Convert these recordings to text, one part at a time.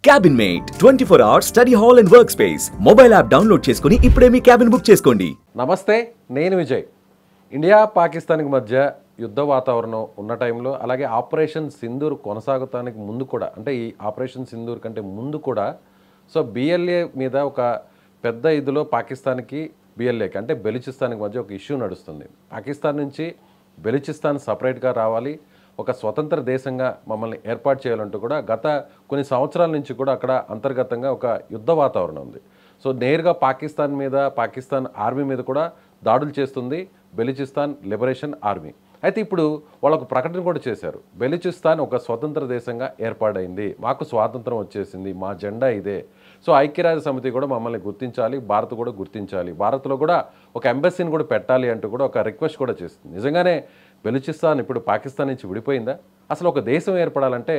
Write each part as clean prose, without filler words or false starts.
Cabin mate 24 hours study hall and work space mobile app download చేసుకుని ఇప్పుడే మీ cabin book చేసుకోండి. నమస్తే, నేను విజయ్. ఇండియా పాకిస్తాన్కి మధ్య యుద్ధ వాతావరణం ఉన్న టైంలో, అలాగే ఆపరేషన్ సింధూర్ కొనసాగుతానికి ముందు కూడా, అంటే ఈ ఆపరేషన్ సింధూర్ కంటే ముందు కూడా బిఎల్ఏ మీద ఒక పెద్ద ఇదిలో పాకిస్తాన్కి బిఎల్ఏకి అంటే బెలూచిస్తాన్కి మధ్య ఒక ఇష్యూ నడుస్తుంది. పాకిస్తాన్ నుంచి బెలూచిస్తాన్ సపరేట్గా రావాలి, ఒక స్వతంత్ర దేశంగా మమ్మల్ని ఏర్పాటు చేయాలంటూ కూడా గత కొన్ని సంవత్సరాల నుంచి కూడా అక్కడ అంతర్గతంగా ఒక యుద్ధ వాతావరణం ఉంది. నేరుగా పాకిస్తాన్ మీద, పాకిస్తాన్ ఆర్మీ మీద కూడా దాడులు చేస్తుంది బెలూచిస్తాన్ లిబరేషన్ ఆర్మీ. అయితే ఇప్పుడు వాళ్ళకు ప్రకటన కూడా చేశారు, బెలూచిస్తాన్ ఒక స్వతంత్ర దేశంగా ఏర్పాటైంది, మాకు స్వాతంత్రం వచ్చేసింది, మా జెండా ఇదే. ఐక్యరాజ్య సమితి కూడా మమ్మల్ని గుర్తించాలి, భారత్ కూడా గుర్తించాలి, భారత్లో కూడా ఒక ఎంబసీని కూడా పెట్టాలి అంటూ కూడా ఒక రిక్వెస్ట్ కూడా చేస్తుంది. నిజంగానే బెలూచిస్తాన్ ఇప్పుడు పాకిస్తాన్ నుంచి విడిపోయిందా? అసలు ఒక దేశం ఏర్పడాలంటే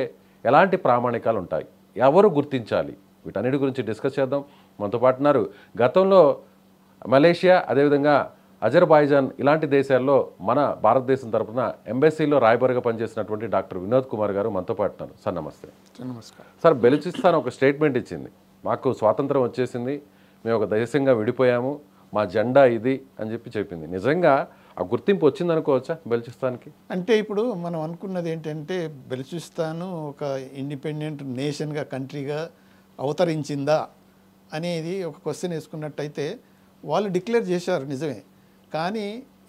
ఎలాంటి ప్రామాణికాలు ఉంటాయి, ఎవరు గుర్తించాలి? వీటన్నిటి గురించి డిస్కస్ చేద్దాం. మనతో పాటు ఉన్నారు గతంలో మలేషియా, అదేవిధంగా అజర్బైజాన్ ఇలాంటి దేశాల్లో మన భారతదేశం తరఫున ఎంబసీలో రాయబారిగా పనిచేసినటువంటి డాక్టర్ వినోద్ కుమార్ గారు మనతో పాటు ఉన్నారు. సార్ నమస్తే. నమస్కారం సార్, బెలూచిస్తాన్ ఒక స్టేట్మెంట్ ఇచ్చింది, మాకు స్వాతంత్రం వచ్చేసింది, మేము ఒక దేశంగా విడిపోయాము, మా జెండా ఇది అని చెప్పింది. నిజంగా ఆ గుర్తింపు వచ్చింది అనుకోవచ్చా బెలూచిస్తాన్కి? అంటే ఇప్పుడు మనం అనుకున్నది ఏంటంటే బెలూచిస్తాన్ ఒక ఇండిపెండెంట్ నేషన్గా, కంట్రీగా అవతరించిందా అనేది ఒక క్వశ్చన్ వేసుకున్నట్టయితే వాళ్ళు డిక్లేర్ చేశారు నిజమే. కానీ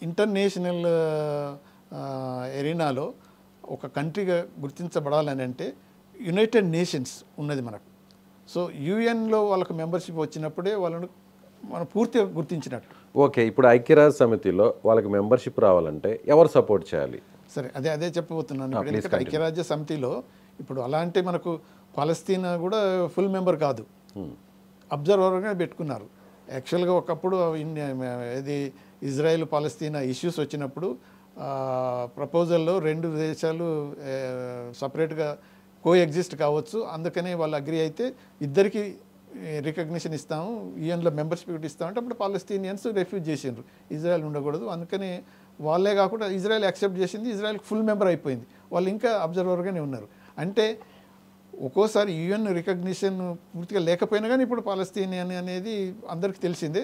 ఇంటర్నేషనల్ ఎరీనాలో ఒక కంట్రీగా గుర్తించబడాలని అంటే యునైటెడ్ నేషన్స్ ఉన్నది మనకు. యుఎన్లో వాళ్ళకు మెంబర్షిప్ వచ్చినప్పుడే వాళ్ళను మనం పూర్తిగా గుర్తించినట్టు. ఓకే, ఇప్పుడు ఐక్యరాజ్య సమితిలో వాళ్ళకి మెంబర్షిప్ రావాలంటే ఎవరు సపోర్ట్ చేయాలి? సరే, అదే చెప్పబోతున్నాను. ఎందుకంటే ఐక్యరాజ్య సమితిలో ఇప్పుడు అలా అంటే మనకు పాలస్తీనా కూడా ఫుల్ మెంబర్ కాదు, అబ్జర్వర్గా పెట్టుకున్నారు. యాక్చువల్గా ఒకప్పుడు ఇది ఇజ్రాయెల్ పాలస్తీనా ఇష్యూస్ వచ్చినప్పుడు ప్రపోజల్లో రెండు దేశాలు సపరేట్గా కోఎగ్జిస్ట్ కావచ్చు, అందుకనే వాళ్ళు అగ్రి అయితే ఇద్దరికి రికగ్నిషన్ ఇస్తాము, యుఎన్లో మెంబర్షిప్ ఇస్తామంటే అప్పుడు పాలస్తీనియన్స్ రిఫ్యూజ్ చేసిండ్రు, ఇజ్రాయెల్ ఉండకూడదు, అందుకని వాళ్ళే కాకుండా ఇజ్రాయెల్ యాక్సెప్ట్ చేసింది, ఇజ్రాయెల్కి ఫుల్ మెంబర్ అయిపోయింది, వాళ్ళు ఇంకా అబ్జర్వర్గానే ఉన్నారు. అంటే ఒక్కోసారి యుఎన్ రికగ్నిషన్ పూర్తిగా లేకపోయినా కానీ ఇప్పుడు పాలస్తీనియన్ అనేది అందరికీ తెలిసిందే,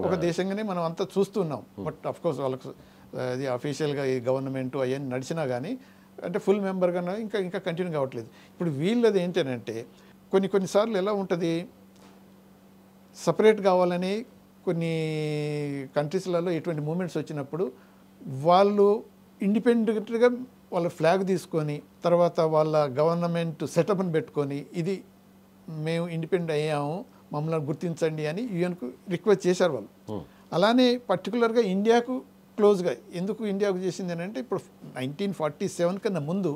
ఒక దేశంగానే మనం అంతా చూస్తున్నాం. బట్ అఫ్కోర్స్ వాళ్ళకు అది అఫీషియల్గా ఈ గవర్నమెంట్ అవన్నీ నడిచినా కానీ అంటే ఫుల్ మెంబర్గా ఇంకా కంటిన్యూ కావట్లేదు. ఇప్పుడు వీళ్ళది ఏంటంటే కొన్నిసార్లు ఎలా ఉంటుంది, సపరేట్ కావాలని కొన్ని కంట్రీస్లలో ఎటువంటి మూమెంట్స్ వచ్చినప్పుడు వాళ్ళు ఇండిపెండెంట్గా వాళ్ళ ఫ్లాగ్ తీసుకొని తర్వాత వాళ్ళ గవర్నమెంట్ సెటప్ని పెట్టుకొని ఇది మేము ఇండిపెండెంట్ అయ్యాము, మమ్మల్ని గుర్తించండి అని యుఎన్కు రిక్వెస్ట్ చేశారు వాళ్ళు. అలానే పర్టికులర్గా ఇండియాకు క్లోజ్గా ఎందుకు ఇండియాకు చేసింది అని అంటే ఇప్పుడు 1947 కన్నా ముందు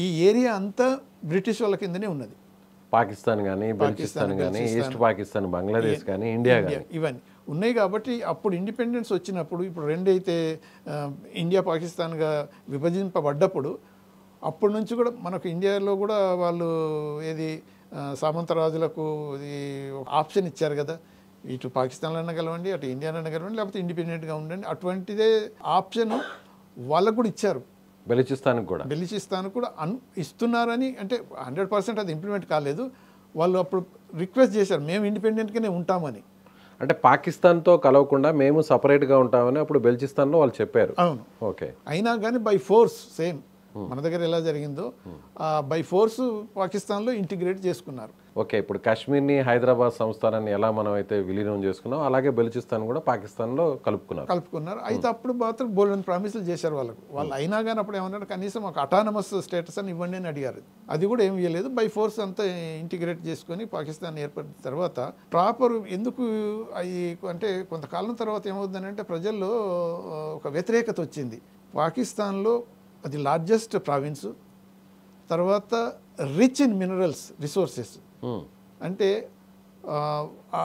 ఈ ఏరియా అంతా బ్రిటిష్ వాళ్ళ కిందనే ఉన్నది. పాకిస్తాన్ కానీ, బెలూచిస్తాన్ కానీ, ఈస్ట్ పాకిస్తాన్, బంగ్లాదేశ్ కానీ, ఇండియా ఇవన్నీ ఉన్నాయి. కాబట్టి అప్పుడు ఇండిపెండెన్స్ వచ్చినప్పుడు ఇప్పుడు రెండైతే ఇండియా పాకిస్తాన్గా విభజింపబడ్డప్పుడు అప్పటి నుంచి కూడా మనకు ఇండియాలో కూడా వాళ్ళు ఏది సామంతరాజులకు ఆప్షన్ ఇచ్చారు కదా, ఇటు పాకిస్తాన్లో అన్నా కలవండి, అటు ఇండియాలో అన్నా కలవండి, లేకపోతే ఇండిపెండెంట్గా ఉండండి, అటువంటిదే ఆప్షన్ వాళ్ళకు కూడా ఇచ్చారు. బెలూచిస్తాన్ కూడా ఇస్తున్నారని అంటే 100% అది ఇంప్లిమెంట్ కాలేదు. వాళ్ళు అప్పుడు రిక్వెస్ట్ చేశారు మేము ఇండిపెండెంట్గానే ఉంటామని. అంటే పాకిస్తాన్తో కలవకుండా మేము సపరేట్గా ఉంటామని అప్పుడు బెలూచిస్తాన్లో వాళ్ళు చెప్పారు. అవును, ఓకే. అయినా కానీ బై ఫోర్స్ సేమ్ మన దగ్గర ఎలా జరిగిందో బై ఫోర్స్ పాకిస్తాన్లో ఇంటిగ్రేట్ చేసుకున్నారు. ఓకే, ఇప్పుడు కాశ్మీర్ని హైదరాబాద్ సంస్థానాన్ని ఎలా మనం అయితే విలీనం చేసుకున్నాం అలాగే బెలూచిస్తాన్ కూడా పాకిస్తాన్లో కలుపుకున్నారు. అయితే అప్పుడు మాత్రం బోల్డెన్ ప్రామిసులు చేశారు వాళ్ళకు. వాళ్ళు అయినా కానీ అప్పుడు ఏమన్నారు, కనీసం ఒక అటానమస్ స్టేటస్ అని ఇవ్వండి అని అడిగారు. అది కూడా ఏమి ఇవ్వలేదు. బై ఫోర్స్ అంతా ఇంటిగ్రేట్ చేసుకొని పాకిస్తాన్ ఏర్పడిన తర్వాత ప్రాపర్ ఎందుకు అవి అంటే కొంతకాలం తర్వాత ఏమవుతుందని అంటే ప్రజల్లో ఒక వ్యతిరేకత వచ్చింది. పాకిస్తాన్లో అది లార్జెస్ట్ ప్రావిన్స్, తర్వాత రిచ్ ఇన్ మినరల్స్ రిసోర్సెస్, అంటే ఆ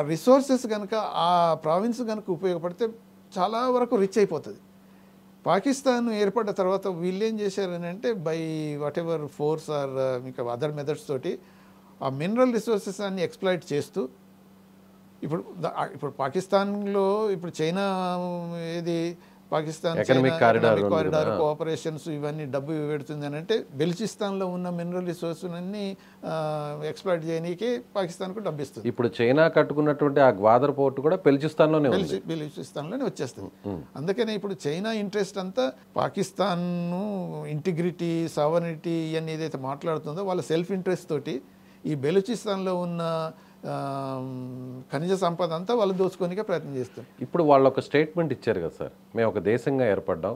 రిసోర్సెస్ కనుక ఆ ప్రావిన్స్ కనుక ఉపయోగపడితే చాలా వరకు రిచ్ అయిపోతుంది. పాకిస్తాన్ ఏర్పడ్డ తర్వాత వీళ్ళు ఏం చేశారని అంటే by whatever force or ఇంకా అదర్ మెథడ్స్ తోటి ఆ మినరల్ రిసోర్సెస్ అన్ని ఎక్స్ప్లాయిట్ చేస్తూ ఇప్పుడు పాకిస్తాన్లో ఇప్పుడు చైనా ఏది పాకిస్తాన్ Economic corridor ఉంది కారిడార్ కదా. కోఆపరేషన్స్ ఇవన్నీ డబ్బు పెడుతుంది అని అంటే బెలుచిస్తాన్లో ఉన్న మినరల్ రిసోర్సులన్నీ ఎక్స్ప్లాయిట్ చేయనీకే పాకిస్తాన్కు డబ్బు ఇస్తుంది. ఇప్పుడు చైనా కట్టుకున్నటువంటి ఆ గ్వాదర్ పోర్ట్ కూడా బెలుచిస్తాన్లోనే ఉంది. బెలుచిస్తాన్లోనే వచ్చేస్తుంది. అందుకనే ఇప్పుడు చైనా ఇంట్రెస్ట్ అంతా పాకిస్తాన్ ఇంటిగ్రిటీ సావర్నిటీ ఇవన్నీ ఏదైతే మాట్లాడుతుందో వాళ్ళ సెల్ఫ్ ఇంట్రెస్ట్ తోటి ఈ బెలుచిస్తాన్లో ఉన్న ఖనిజ సంపద అంతా వాళ్ళు దోచుకోనికే ప్రయత్నం చేస్తారు. ఇప్పుడు వాళ్ళు ఒక స్టేట్మెంట్ ఇచ్చారు కదా సార్, మేము ఒక దేశంగా ఏర్పడ్డాం,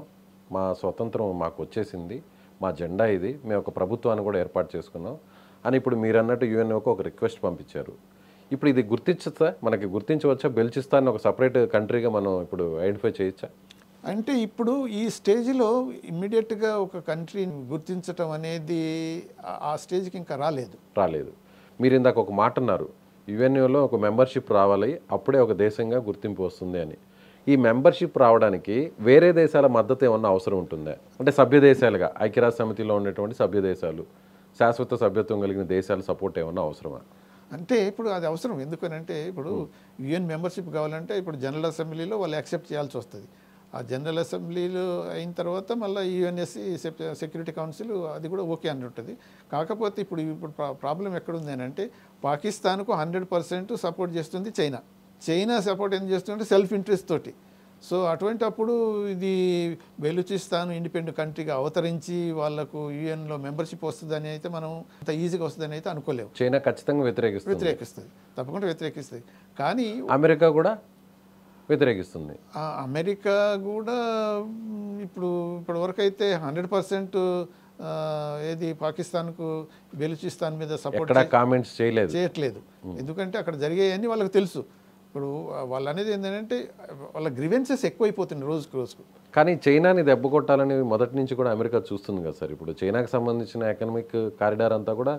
మా స్వతంత్రం మాకు వచ్చేసింది, మా జెండా ఇది, మేము ఒక ప్రభుత్వాన్ని కూడా ఏర్పాటు చేసుకున్నాం అని ఇప్పుడు మీరు అన్నట్టు యుఎన్ఓకి ఒక రిక్వెస్ట్ పంపించారు. ఇప్పుడు ఇది గుర్తించచ్చా, మనకి గుర్తించవచ్చా? బెలుచిస్తాన్ ఒక సపరేట్ కంట్రీగా మనం ఇప్పుడు ఐడెంటిఫై చేయొచ్చా? అంటే ఇప్పుడు ఈ స్టేజ్లో ఇమ్మీడియట్గా ఒక కంట్రీని గుర్తించటం అనేది ఆ స్టేజ్కి ఇంకా రాలేదు. మీరు ఇందాక ఒక మాట అన్నారు, యుఎన్ఓలో ఒక మెంబర్షిప్ రావాలి, అప్పుడే ఒక దేశంగా గుర్తింపు వస్తుంది అని. ఈ మెంబర్షిప్ రావడానికి వేరే దేశాల మద్దతు ఏమన్నా అవసరం ఉంటుందా? అంటే సభ్య దేశాలుగా ఐక్యరాజ్య సమితిలో ఉన్నటువంటి సభ్య దేశాలు, శాశ్వత సభ్యత్వం కలిగిన దేశాల సపోర్ట్ ఏమన్నా అవసరమా? అంటే ఇప్పుడు అది అవసరం. ఎందుకనంటే ఇప్పుడు యుఎన్ మెంబర్షిప్ కావాలంటే ఇప్పుడు జనరల్ అసెంబ్లీలో వాళ్ళు యాక్సెప్ట్ చేయాల్సి వస్తుంది. ఆ జనరల్ అసెంబ్లీలో అయిన తర్వాత మళ్ళీ యుఎన్ఎస్సి సెక్యూరిటీ కౌన్సిల్ అది కూడా ఓకే అని ఉంటుంది. కాకపోతే ఇప్పుడు ప్రాబ్లం ఎక్కడుంది అని అంటే పాకిస్తాన్కు 100% సపోర్ట్ చేస్తుంది చైనా సపోర్ట్ ఏం చేస్తుందంటే సెల్ఫ్ ఇంట్రెస్ట్ తోటి. సో అటువంటి అప్పుడు ఇది బెలూచిస్తాన్ ఇండిపెండెంట్ కంట్రీగా అవతరించి వాళ్ళకు యుఎన్లో మెంబర్షిప్ వస్తుందని అయితే మనం అంత ఈజీగా వస్తుందని అయితే అనుకోలేము. చైనా ఖచ్చితంగా వ్యతిరేకిస్తుంది, తప్పకుండా వ్యతిరేకిస్తుంది. కానీ అమెరికా కూడా వ్యతిరేకిస్తుంది. అమెరికా కూడా ఇప్పటివరకు అయితే 100% ఏది పాకిస్తాన్కు బెలూచిస్తాన్ మీద సపోర్ట్ కామెంట్స్ చేయట్లేదు. ఎందుకంటే అక్కడ జరిగేవన్నీ వాళ్ళకి తెలుసు. ఇప్పుడు వాళ్ళు అనేది ఏంటంటే వాళ్ళ గ్రీవెన్సెస్ ఎక్కువైపోతున్నాయి రోజుకు. కానీ చైనాని దెబ్బ కొట్టాలని మొదటి నుంచి కూడా అమెరికా చూస్తుంది కదా సార్. ఇప్పుడు చైనాకి సంబంధించిన ఎకనామిక్ కారిడార్ అంతా కూడా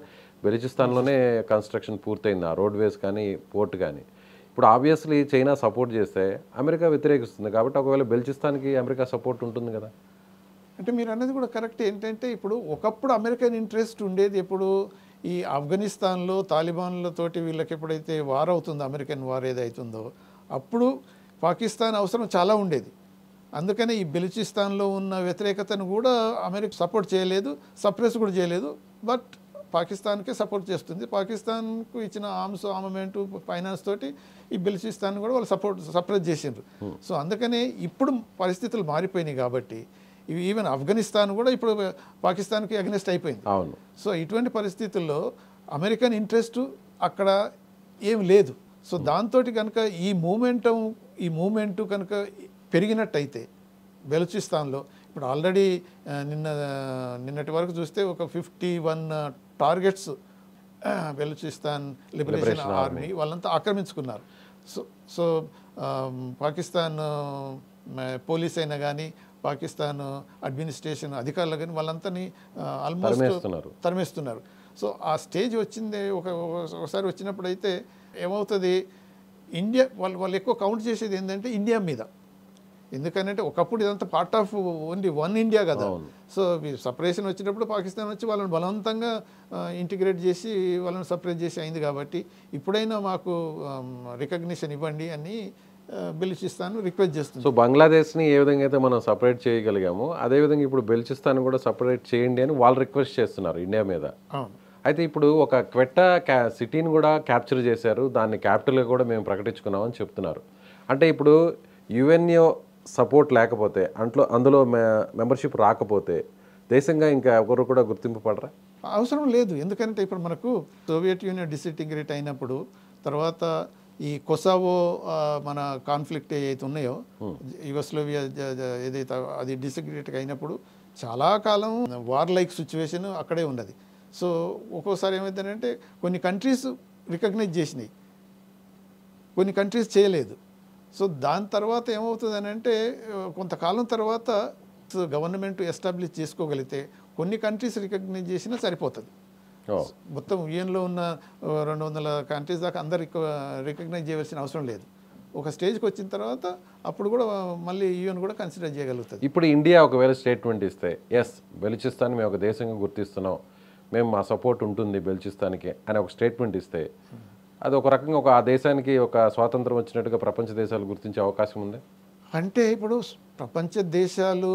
బెలూచిస్తాన్లోనే కన్స్ట్రక్షన్ పూర్తయింది, ఆ రోడ్వేస్ కానీ పోర్ట్ కానీ. ఇప్పుడు ఆబ్వియస్లీ చైనా సపోర్ట్ చేస్తే అమెరికా వ్యతిరేకిస్తుంది, కాబట్టి ఒకవేళ బెలూచిస్తాన్కి అమెరికా సపోర్ట్ ఉంటుంది కదా. అంటే మీరు అన్నది కూడా కరెక్ట్. ఏంటంటే ఇప్పుడు ఒకప్పుడు అమెరికన్ ఇంట్రెస్ట్ ఉండేది ఎప్పుడు ఈ ఆఫ్ఘనిస్తాన్లో తాలిబాన్లతోటి వీళ్ళకి ఎప్పుడైతే వార్ అవుతుందో, అమెరికన్ వార్ ఏదైతుందో అప్పుడు పాకిస్తాన్ అవసరం చాలా ఉండేది. అందుకనే ఈ బెలూచిస్తాన్లో ఉన్న వ్యతిరేకతను కూడా అమెరికా సపోర్ట్ చేయలేదు, సప్రెస్ కూడా చేయలేదు. బట్ పాకిస్తాన్కే సపోర్ట్ చేస్తుంది. పాకిస్తాన్కు ఇచ్చిన ఆర్మమెంటు ఫైనాన్స్ తోటి ఈ బెలూచిస్తాన్ కూడా వాళ్ళు సప్రెస్ చేసిండ్రు. సో అందుకనే ఇప్పుడు పరిస్థితులు మారిపోయినాయి కాబట్టి ఈవెన్ ఆఫ్ఘనిస్తాన్ కూడా ఇప్పుడు పాకిస్తాన్కి అగెనిస్ట్ అయిపోయింది. అవును. సో ఇటువంటి పరిస్థితుల్లో అమెరికన్ ఇంట్రెస్ట్ అక్కడ ఏం లేదు. సో దాంతో కనుక ఈ మూమెంటు కనుక పెరిగినట్టయితే బెలూచిస్తాన్లో ఇప్పుడు ఆల్రెడీ నిన్నటి వరకు చూస్తే ఒక 51 టార్గెట్స్ బెలూచిస్తాన్ లిబరేషన్ ఆర్మీ వాళ్ళంతా ఆక్రమించుకున్నారు. సో పాకిస్తాన్ పోలీస్ అయినా కానీ పాకిస్తాన్ అడ్మినిస్ట్రేషన్ అధికారులు కానీ వాళ్ళంతాని ఆల్మోస్ట్ తరిమేస్తున్నారు. సో ఆ స్టేజ్ వచ్చింది ఒకసారి వచ్చినప్పుడు అయితే ఏమవుతుంది, ఇండియా వాళ్ళు ఎక్కువ కౌంట్ చేసేది ఏంటంటే ఇండియా మీద. ఎందుకంటే ఒకప్పుడు ఇదంతా part of only one India కదా. సో సపరేషన్ వచ్చినప్పుడు పాకిస్తాన్ వచ్చి వాళ్ళని బలవంతంగా ఇంటిగ్రేట్ చేసి వాళ్ళని సపరేట్ చేసి అయింది. కాబట్టి ఇప్పుడైనా మాకు రికగ్నిషన్ ఇవ్వండి అని బెలూచిస్తాన్ రిక్వెస్ట్ చేస్తుంది. సో బంగ్లాదేశ్ని ఏ విధంగా అయితే మనం సపరేట్ చేయగలిగామో అదేవిధంగా ఇప్పుడు బెలూచిస్తాన్ కూడా సపరేట్ చేయండి అని వాళ్ళు రిక్వెస్ట్ చేస్తున్నారు ఇండియా మీద. అయితే ఇప్పుడు ఒక క్వెట్టా సిటీని కూడా క్యాప్చర్ చేశారు, దాన్ని క్యాపిటల్గా కూడా మేము ప్రకటించుకున్నామని చెప్తున్నారు. అంటే ఇప్పుడు యుఎన్ఓ సపోర్ట్ లేకపోతే అందులో మెంబర్షిప్ రాకపోతే దేశంగా ఇంకా ఎవరు కూడా గుర్తింపు పడరా? అవసరం లేదు. ఎందుకంటే ఇప్పుడు మనకు సోవియట్ యూనియన్ డిసింటిగ్రేట్ అయినప్పుడు తర్వాత ఈ కొసావో మన కాన్ఫ్లిక్ట్ ఏదైతే ఉన్నాయో యుగోస్లోవియా ఏదైతే అది డిసింటిగ్రేట్ అయినప్పుడు చాలా కాలం వార్ లైక్ సిచ్యువేషన్ అక్కడే ఉన్నది. సో ఒక్కోసారి ఏమైందంటే కొన్ని కంట్రీస్ రికగ్నైజ్ చేసినాయి, కొన్ని కంట్రీస్ చేయలేదు. సో దాని తర్వాత ఏమవుతుంది అని అంటే కొంతకాలం తర్వాత గవర్నమెంట్ ఎస్టాబ్లిష్ చేసుకోగలిగితే కొన్ని కంట్రీస్ రికగ్నైజ్ చేసినా సరిపోతుంది. మొత్తం యుఎన్లో ఉన్న 200 కంట్రీస్ దాకా అందరు రికగ్నైజ్ చేయవలసిన అవసరం లేదు. ఒక స్టేజ్కి వచ్చిన తర్వాత అప్పుడు కూడా మళ్ళీ యుఎన్ కూడా కన్సిడర్ చేయగలుగుతుంది. ఇప్పుడు ఇండియా ఒకవేళ స్టేట్మెంట్ ఇస్తే ఎస్ బెలూచిస్తాన్ మేము ఒక దేశంగా గుర్తిస్తున్నాం, మేము మా సపోర్ట్ ఉంటుంది బెలూచిస్తాన్కి అని ఒక స్టేట్మెంట్ ఇస్తే అది ఒక రకంగా ఆ దేశానికి ఒక స్వాతంత్రం వచ్చినట్టుగా ప్రపంచ దేశాలు గుర్తించే అవకాశం ఉంది. అంటే ఇప్పుడు ప్రపంచ దేశాలు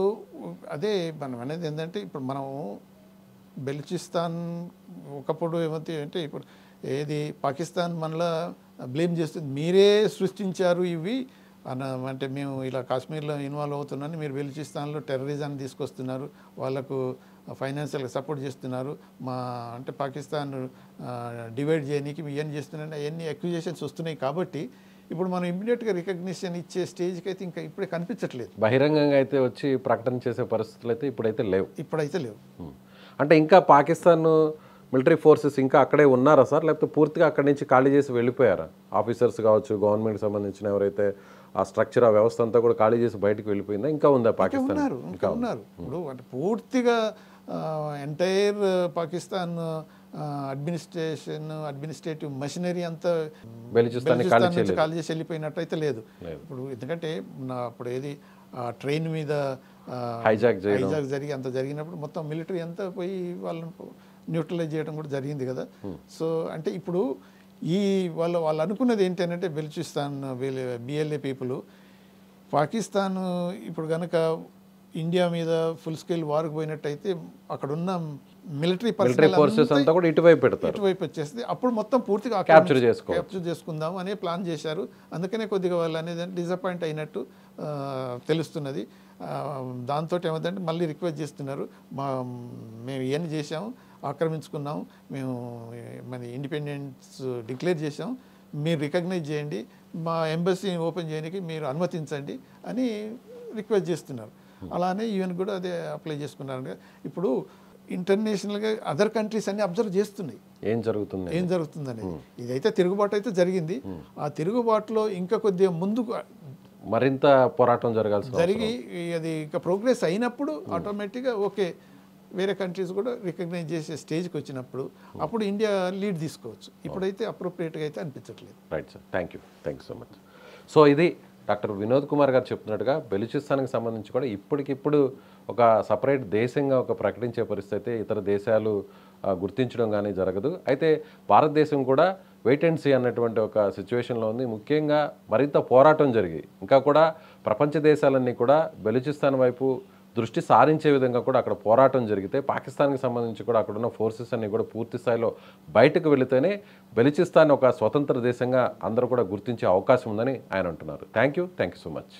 అదే మనం అనేది ఏంటంటే ఇప్పుడు మనం బెలూచిస్తాన్ ఒకప్పుడు ఏమవుతాయి అంటే ఇప్పుడు ఏది పాకిస్తాన్ మనలో బ్లేమ్ చేస్తుంది, మీరే సృష్టించారు ఇవి అంటే మేము ఇలా కాశ్మీర్లో ఇన్వాల్వ్ అవుతున్నాను, మీరు బెలూచిస్తాన్లో టెర్రరిజాన్ని తీసుకొస్తున్నారు, వాళ్ళకు ఫైనాన్షియల్గా సపోర్ట్ చేస్తున్నారు, మా అంటే పాకిస్తాన్ డివైడ్ చేయడానికి ఇవన్నీ చేస్తున్నారని అవన్నీ అక్యూజేషన్స్ వస్తున్నాయి. కాబట్టి ఇప్పుడు మనం ఇమ్మీడియట్గా రికగ్నిషన్ ఇచ్చే స్టేజ్కి అయితే ఇంకా ఇప్పుడే కనిపించట్లేదు. బహిరంగంగా అయితే వచ్చి ప్రకటన చేసే పరిస్థితులు అయితే ఇప్పుడైతే లేవు. అంటే ఇంకా పాకిస్తాన్ మిలిటరీ ఫోర్సెస్ ఇంకా అక్కడే ఉన్నారా సార్, లేకపోతే పూర్తిగా అక్కడి నుంచి ఖాళీ చేసి వెళ్ళిపోయారా? ఆఫీసర్స్ కావచ్చు, గవర్నమెంట్కి సంబంధించిన ఎవరైతే ఆ స్ట్రక్చర్, ఆ వ్యవస్థ అంతా కూడా ఖాళీ చేసి బయటకు వెళ్ళిపోయిందా, ఇంకా ఉందా పాకిస్తాన్? ఇంకా ఉన్నారు. ఇప్పుడు అంటే పూర్తిగా ఎంటైర్ పాకిస్తాన్ అడ్మినిస్ట్రేటివ్ మెషినరీ అంతా బెలూచిస్తాన్ ఖాళీ చేసి వెళ్ళిపోయినట్టయితే లేదు. ఇప్పుడు ఎందుకంటే అప్పుడు ఏది ట్రైన్ మీద హైజాక్ జరిగి అంత జరిగినప్పుడు మొత్తం మిలిటరీ అంతా పోయి వాళ్ళని న్యూట్రలైజ్ చేయడం కూడా జరిగింది కదా. సో అంటే ఇప్పుడు వాళ్ళు అనుకున్నది ఏంటంటే బెలూచిస్తాన్ బిఎల్ఏ పీపుల్ పాకిస్తాన్ ఇప్పుడు కనుక ఇండియా మీద ఫుల్ స్కేల్ వార్కు పోయినట్టయితే అక్కడ ఉన్న మిలిటరీ ఫోర్సెస్ అంతా కూడా ఇటువైపు వచ్చేస్తే అప్పుడు మొత్తం పూర్తిగా క్యాప్చర్ చేసుకుందాం అనే ప్లాన్ చేశారు. అందుకనే కొద్దిగా వాళ్ళు అనేది డిసప్పాయింట్ అయినట్టు తెలుస్తున్నది. దాంతో ఏమంటే మళ్ళీ రిక్వెస్ట్ చేస్తున్నారు, మేము ఇవన్నీ చేసాము, ఆక్రమించుకున్నాము, మేము మన ఇండిపెండెన్స్ డిక్లేర్ చేసాం, మీరు రికగ్నైజ్ చేయండి, మా ఎంబసీ ఓపెన్ చేయడానికి మీరు అనుమతించండి అని రిక్వెస్ట్ చేస్తున్నారు. అలానే యూఎన్ కూడా అదే అప్లై చేసుకున్నారు. ఇప్పుడు ఇంటర్నేషనల్గా అదర్ కంట్రీస్ అన్ని అబ్జర్వ్ చేస్తున్నాయి ఏం జరుగుతుందని. ఇదైతే తిరుగుబాటు అయితే జరిగింది. ఆ తిరుగుబాటులో ఇంకా కొద్దిగా ముందుకు మరింత పోరాటం జరిగి అది ఇంకా ప్రోగ్రెస్ అయినప్పుడు ఆటోమేటిక్గా ఓకే వేరే కంట్రీస్ కూడా రికగ్నైజ్ చేసే స్టేజ్కి వచ్చినప్పుడు అప్పుడు ఇండియా లీడ్ తీసుకోవచ్చు. ఇప్పుడైతే అప్రోప్రియేట్గా అయితే అనిపించట్లేదు. Right sir, thank you so much. So ఇది డాక్టర్ వినోద్ కుమార్ గారు చెప్తున్నట్టుగా బెలూచిస్తాన్కి సంబంధించి కూడా ఇప్పటికిప్పుడు ఒక సపరేట్ దేశంగా ఒక ప్రకటించే పరిస్థితి ఇతర దేశాలు గుర్తించడం కానీ జరగదు. అయితే భారతదేశం కూడా వెయిట్ అండ్ సీ అన్నటువంటి ఒక సిచ్యువేషన్లో ఉంది. ముఖ్యంగా మరింత పోరాటం జరిగి ఇంకా కూడా ప్రపంచ దేశాలన్నీ కూడా బెలూచిస్తాన్ వైపు దృష్టి సారించే విధంగా కూడా అక్కడ పోరాటం జరిగితే పాకిస్తాన్కి సంబంధించి కూడా అక్కడ ఉన్న ఫోర్సెస్ అన్ని కూడా పూర్తి స్థాయిలో బయటకు వెళితేనే బెలూచిస్తాన్ ఒక స్వతంత్ర దేశంగా అందరూ కూడా గుర్తించే అవకాశం ఉందని ఆయన అంటున్నారు. Thank you so much.